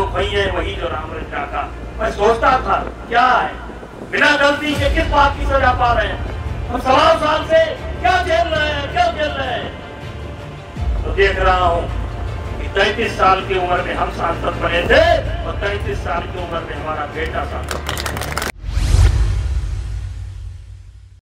वही है वही जो राम रंजा का। मैं सोचता था क्या है, बिना गलती के किस बात की सजा पा रहे हैं हम, 1.25 साल से क्या झेल रहे हैं, क्या झेल रहे हैं। तो देख रहा हूँ कि 33 साल की उम्र में हम सांसद बने थे और 33 साल की उम्र में हमारा बेटा सांसद।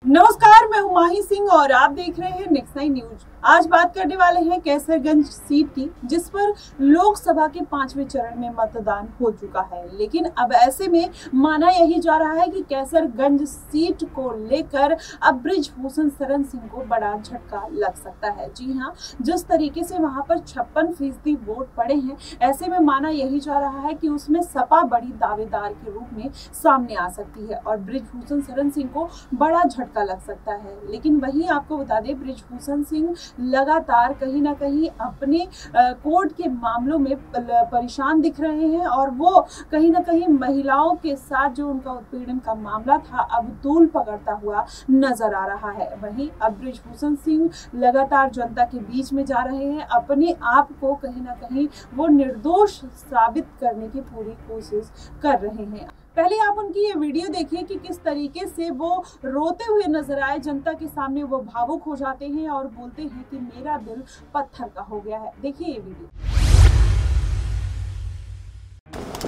नमस्कार, मैं हूं माही सिंह और आप देख रहे हैं नेक्स्ट 9 न्यूज। आज बात करने वाले हैं कैसरगंज सीट की, जिस पर लोकसभा के 5वें चरण में मतदान हो चुका है। लेकिन अब ऐसे में माना यही जा रहा है कि कैसरगंज सीट को लेकर अब बृजभूषण शरण सिंह को बड़ा झटका लग सकता है। जी हां, जिस तरीके से वहां पर 56% वोट पड़े हैं, ऐसे में माना यही जा रहा है कि उसमें सपा बड़ी दावेदार के रूप में सामने आ सकती है और बृजभूषण शरण सिंह को बड़ा झटका लग सकता है। लेकिन वहीं आपको बता दें, बृजभूषण सिंह लगातार कहीं ना कहीं अपने कोर्ट के मामलों में परेशान दिख रहे हैं और वो कहीं ना कहीं महिलाओं के साथ जो उनका उत्पीड़न का मामला था अब तूल पकड़ता हुआ नजर आ रहा है। वहीं अब बृजभूषण सिंह लगातार जनता के बीच में जा रहे हैं, अपने आप को कहीं ना कहीं वो निर्दोष साबित करने की पूरी कोशिश कर रहे हैं। पहले आप उनकी ये वीडियो देखिए कि किस तरीके से वो रोते हुए नजर आए। जनता के सामने वो भावुक हो जाते हैं और बोलते हैं कि मेरा दिल पत्थर का हो गया है। देखिए ये वीडियो।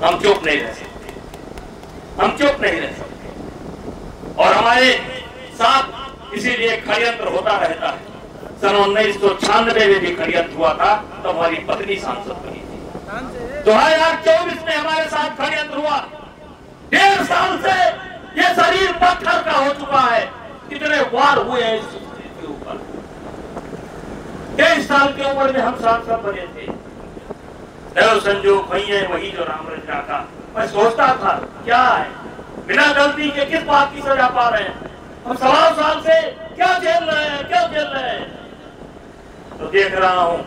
हम चुप नहीं रह सकते, हम चुप नहीं रह सकते और हमारे साथ इसीलिए षड्यंत्र होता रहता है। सन 1996 में भी षड्यंत्र हुआ था, तो हमारी पत्नी सांसद बनी थी। 2024 में हमारे साथ षड्यंत्र हुआ। 1.5 साल से ये शरीर पत्थर का हो चुका है। कितने वार हुए हैं इस के ऊपर। 23 साल की उम्र में हम सांसद बने थे। दैव संजोग वही है वही जो राम रंजा का। मैं सोचता था क्या है, बिना गलती के किस बात की सजा पा रहे हैं हम, 1.25 साल से क्या झेल रहे हैं, क्या झेल रहे हैं। तो देख रहा हूँ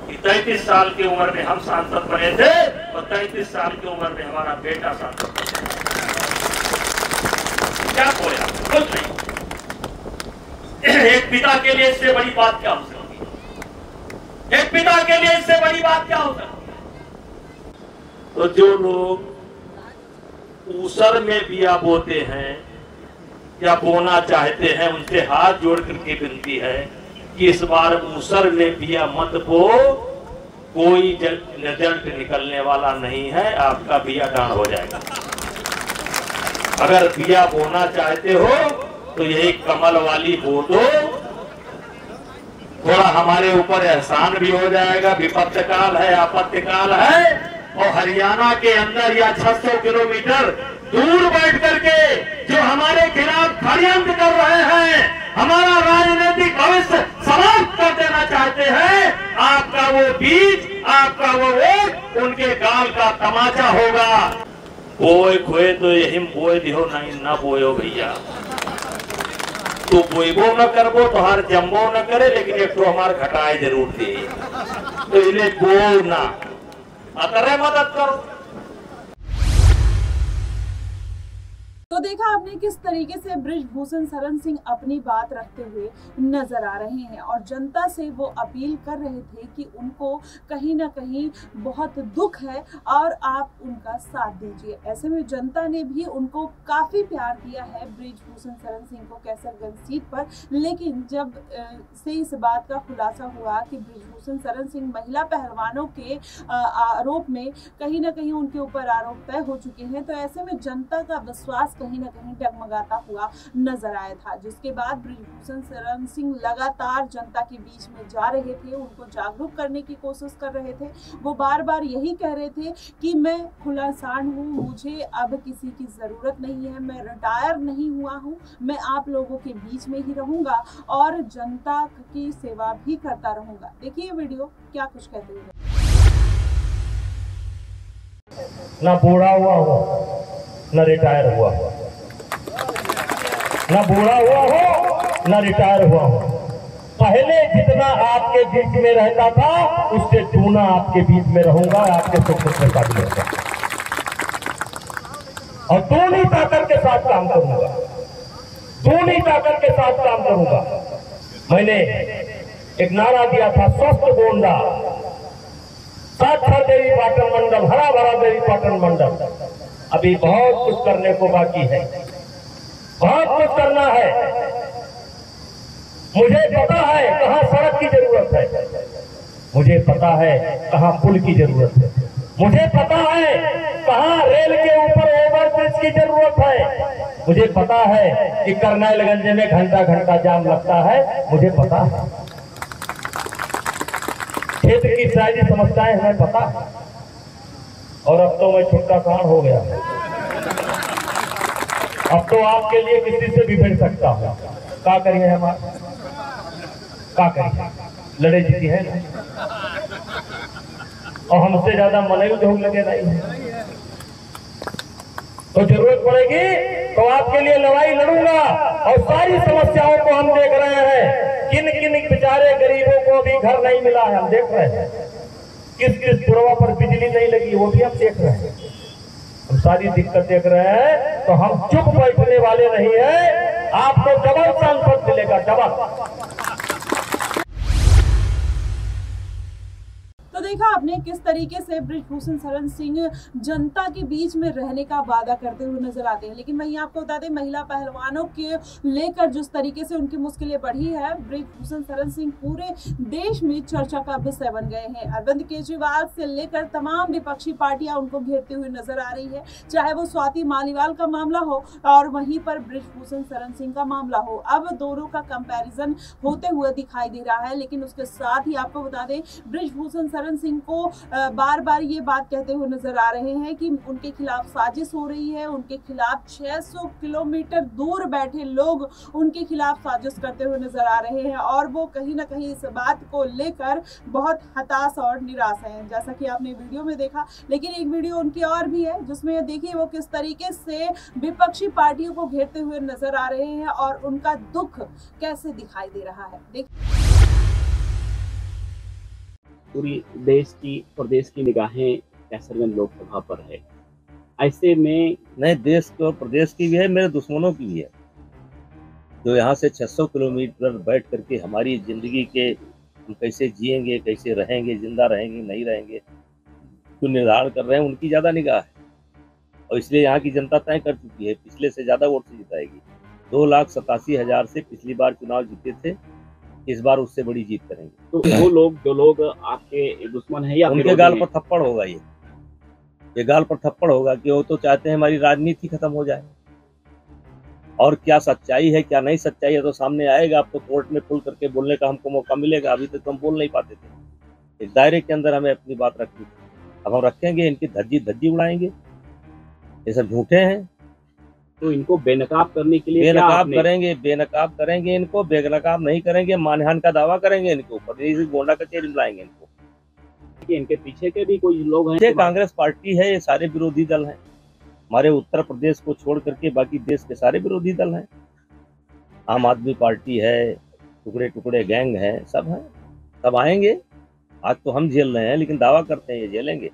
कि 33 साल की उम्र में हम सांसद बने थे और 33 साल की उम्र में हमारा बेटा सांसद बने। क्या खोया? कुछ नहीं। एक पिता के लिए इससे बड़ी बात क्या हो सकती है? एक पिता के लिए इससे बड़ी बात क्या हो सकती है? तो जो लोग ऊसर में बिया बोते हैं या बोना चाहते हैं, उनसे हाथ जोड़ करके विनती है कि इस बार ऊसर में बिया मत बो, कोई रिजल्ट निकलने वाला नहीं है, आपका बिया डांड हो जाएगा। अगर बिया बोना चाहते हो तो यही कमल वाली बो दो, थोड़ा हमारे ऊपर एहसान भी हो जाएगा। विपत्ति काल है, आपत्ति काल है और हरियाणा के अंदर या 600 किलोमीटर दूर बैठ करके जो हमारे खिलाफ षड्यंत्र कर रहे हैं, हमारा राजनीतिक भविष्य समाप्त कर देना चाहते हैं, आपका वो बीज, आपका वो वोट उनके गाल का तमाचा होगा। बोए खोए तो यही बोए दिहो नहीं ना बोयो भैया। तू बोईबो न करबो तो हर जम्बो न करे, लेकिन एक तो हमार घटाए जरूर दे, तो इन्हें बो ना अतरे मदद करो। तो देखा आपने किस तरीके से बृजभूषण शरण सिंह अपनी बात रखते हुए नजर आ रहे हैं और जनता से वो अपील कर रहे थे कि उनको कहीं ना कहीं बहुत दुख है और आप उनका साथ दीजिए। ऐसे में जनता ने भी उनको काफी प्यार दिया है बृजभूषण शरण सिंह को कैसरगंज सीट पर। लेकिन जब से इस बात का खुलासा हुआ कि बृजभूषण शरण सिंह महिला पहलवानों के आरोप में कहीं ना कहीं उनके ऊपर आरोप तय हो चुके हैं, तो ऐसे में जनता का विश्वास कहीं ना कहीं डगमगाता हुआ नजर आया था। जिसके बाद बृजभूषण शरण सिंह लगातार जनता के बीच में जा रहे थे, उनको जागरूक करने की कोशिश कर रहे थे। वो बार बार यही कह रहे थे कि मैं खुला सांड हूँ, मुझे अब किसी की जरूरत नहीं है, मैं रिटायर नहीं हुआ हूँ, मैं आप लोगों के बीच में ही रहूंगा और जनता की सेवा भी करता रहूंगा। देखिए वीडियो क्या कुछ कहते हुए। ना बूढ़ा हुआ हो, न रिटायर हुआ हो, न बूढ़ा हुआ हो, न रिटायर हुआ हो। पहले जितना आपके बीच में रहता था उससे दूना आपके बीच में रहूंगा, आपके सुख दुख में साथ रहूंगा और दूनी ताकत के साथ काम करूंगा, दूनी ताकत के साथ काम करूंगा। मैंने एक नारा दिया था, स्वस्थ गोंडा साक्षर देवी पाटन मंडल, हरा भरा देवी पाटन मंडल। अभी बहुत कुछ करने को बाकी है, बहुत कुछ करना है। मुझे पता है कहाँ सड़क की जरूरत है, मुझे पता है कहाँ पुल की जरूरत है, मुझे पता है कहाँ रेल के ऊपर ओवरब्रिज की जरूरत है, मुझे पता है कि करनाइलगंज में घंटा घंटा जाम लगता है, मुझे पता है क्षेत्र की सारी समस्याएं हमें पता है। और अब तो मैं छुट्टा कांड हो गया, अब तो आपके लिए किसी से भी भिड़ सकता हूँ। क्या करिए हमारा, क्या करिए, लड़े जीती है ना, और हमसे ज्यादा मन भी ढोंग लगे नहीं, तो जरूरत पड़ेगी तो आपके लिए लड़ाई लड़ूंगा। और सारी समस्याओं को हम देख रहे हैं, किन किन बेचारे गरीबों को भी घर नहीं मिला है, हम देख रहे हैं, किस किस पुरवा पर बिजली नहीं लगी वो भी हम देख रहे हैं, हम सारी दिक्कत देख रहे हैं। तो हम चुप बैठने वाले नहीं है, आपको डबल सांसद मिलेगा, डबल। तो देखा आपने किस तरीके से बृजभूषण शरण सिंह जनता के बीच में रहने का वादा करते हुए नजर आते हैं। लेकिन वहीं आपको बता दें, महिला पहलवानों के लेकर जिस तरीके से उनकी मुश्किलें बढ़ी है, बृजभूषण शरण सिंह पूरे देश में चर्चा का विषय बन गए हैं। अरविंद केजरीवाल से लेकर तमाम विपक्षी पार्टियां उनको घेरती हुई नजर आ रही है, चाहे वो स्वाति मालीवाल का मामला हो और वहीं पर बृजभूषण शरण सिंह का मामला हो। अब दोनों का कंपैरिजन होते हुए दिखाई दे रहा है। लेकिन उसके साथ ही आपको बता दें, बृजभूषण शरण सिंह को बार बार ये बात कहते हुए नजर आ रहे हैं कि उनके खिलाफ साजिश हो रही है, उनके खिलाफ 600 किलोमीटर दूर बैठे लोग उनके खिलाफ साजिश करते हुए नजर आ रहे हैं और वो कहीं ना कहीं इस बात को लेकर बहुत हताश और निराश हैं, जैसा कि आपने वीडियो में देखा। लेकिन एक वीडियो उनकी और भी है जिसमें देखिए वो किस तरीके से विपक्षी पार्टियों को घेरते हुए नजर आ रहे हैं और उनका दुख कैसे दिखाई दे रहा है। देखिए, पूरी देश की प्रदेश की निगाहें कैसरगंज लोकसभा पर है। ऐसे में नहीं, देश की और प्रदेश की भी है, मेरे दुश्मनों की भी है, जो यहाँ से 600 किलोमीटर बैठ करके हमारी जिंदगी के हम कैसे जिएंगे, कैसे रहेंगे, जिंदा रहेंगे नहीं रहेंगे, जो निर्धारण कर रहे हैं उनकी ज़्यादा निगाह है। और इसलिए यहाँ की जनता तय कर चुकी है, पिछले से ज़्यादा वोट से जिताएगी। 2,87,000 से पिछली बार चुनाव जीते थे, इस बार उससे बड़ी जीत करेंगे। तो वो लोग जो लोग आपके दुश्मन हैं या उनके गाल पर थप्पड़ होगा, ये गाल पर थप्पड़ होगा कि वो तो चाहते हैं हमारी राजनीति खत्म हो जाए। और क्या सच्चाई है क्या नहीं सच्चाई है तो सामने आएगा, अब तो कोर्ट में खुल करके बोलने का हमको मौका मिलेगा। अभी तक तो हम बोल नहीं पाते थे, एक दायरे के अंदर हमें अपनी बात रखनी थी, अब हम रखेंगे, इनकी धज्जी उड़ाएंगे। ये सब झूठे हैं, तो इनको बेनकाब करने के लिए बेनकाब करेंगे, इनको बेनकाब नहीं करेंगे, मानहानि का दावा करेंगे इनके ऊपर, गोंडा कचहरी बुलाएंगे इनको। इनके पीछे के भी कोई लोग हैं, कांग्रेस पार्टी है, ये सारे विरोधी दल हैं। हमारे उत्तर प्रदेश को छोड़ करके बाकी देश के सारे विरोधी दल हैं। आम आदमी पार्टी है, टुकड़े टुकड़े गैंग है, सब हैं, सब आएंगे। आज तो हम झेल रहे हैं, लेकिन दावा करते हैं ये झेलेंगे।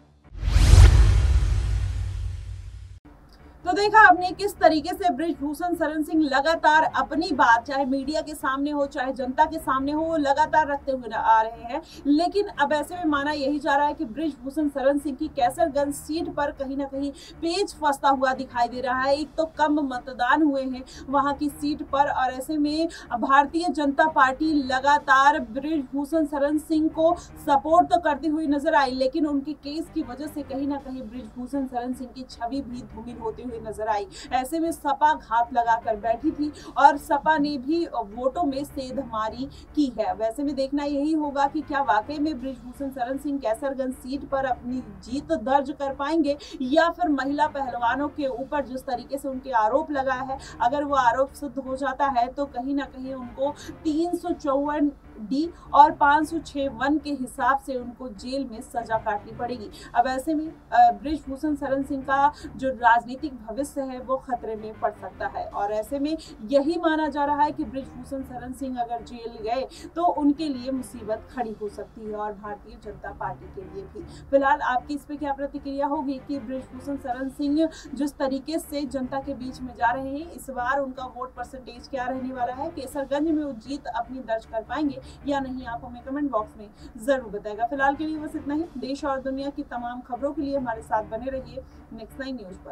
तो देखा आपने किस तरीके से बृजभूषण शरण सिंह लगातार अपनी बात, चाहे मीडिया के सामने हो चाहे जनता के सामने हो, वो लगातार रखते हुए आ रहे हैं। लेकिन अब ऐसे में माना यही जा रहा है कि बृजभूषण शरण सिंह की कैसरगंज सीट पर कहीं ना कहीं पेच फंसता हुआ दिखाई दे रहा है। एक तो कम मतदान हुए हैं वहां की सीट पर, और ऐसे में भारतीय जनता पार्टी लगातार बृजभूषण शरण सिंह को सपोर्ट तो करती हुई नजर आई, लेकिन उनके केस की वजह से कहीं ना कहीं बृजभूषण शरण सिंह की छवि भी धूमिल होती हुई नजर आई। ऐसे में सपा घात लगाकर बैठी थी और सपा ने भी वोटों में सेंधमारी की है। वैसे में देखना यही होगा कि क्या वाकई में बृजभूषण शरण सिंह कैसरगंज सीट पर अपनी जीत दर्ज कर पाएंगे, या फिर महिला पहलवानों के ऊपर जिस तरीके से उनके आरोप लगा है, अगर वो आरोप सिद्ध हो जाता है तो कहीं ना कहीं उनको 354 डी और 506(1) के हिसाब से उनको जेल में सजा काटनी पड़ेगी। अब ऐसे में बृजभूषण शरण सिंह का जो राजनीतिक भविष्य है वो खतरे में पड़ सकता है, और ऐसे में यही माना जा रहा है कि बृजभूषण शरण सिंह अगर जेल गए तो उनके लिए मुसीबत खड़ी हो सकती है, और भारतीय जनता पार्टी के लिए भी। फिलहाल आपकी इस पे क्या प्रतिक्रिया होगी कि बृजभूषण शरण सिंह जिस तरीके से जनता के बीच में जा रहे हैं, इस बार उनका वोट परसेंटेज क्या रहने वाला है, केसरगंज में वो जीत अपनी दर्ज कर पाएंगे या नहीं, आप हमें कमेंट बॉक्स में जरूर बताएगा। फिलहाल के लिए बस इतना ही। देश और दुनिया की तमाम खबरों के लिए हमारे साथ बने रहिए नेक्स्ट 9 न्यूज पर।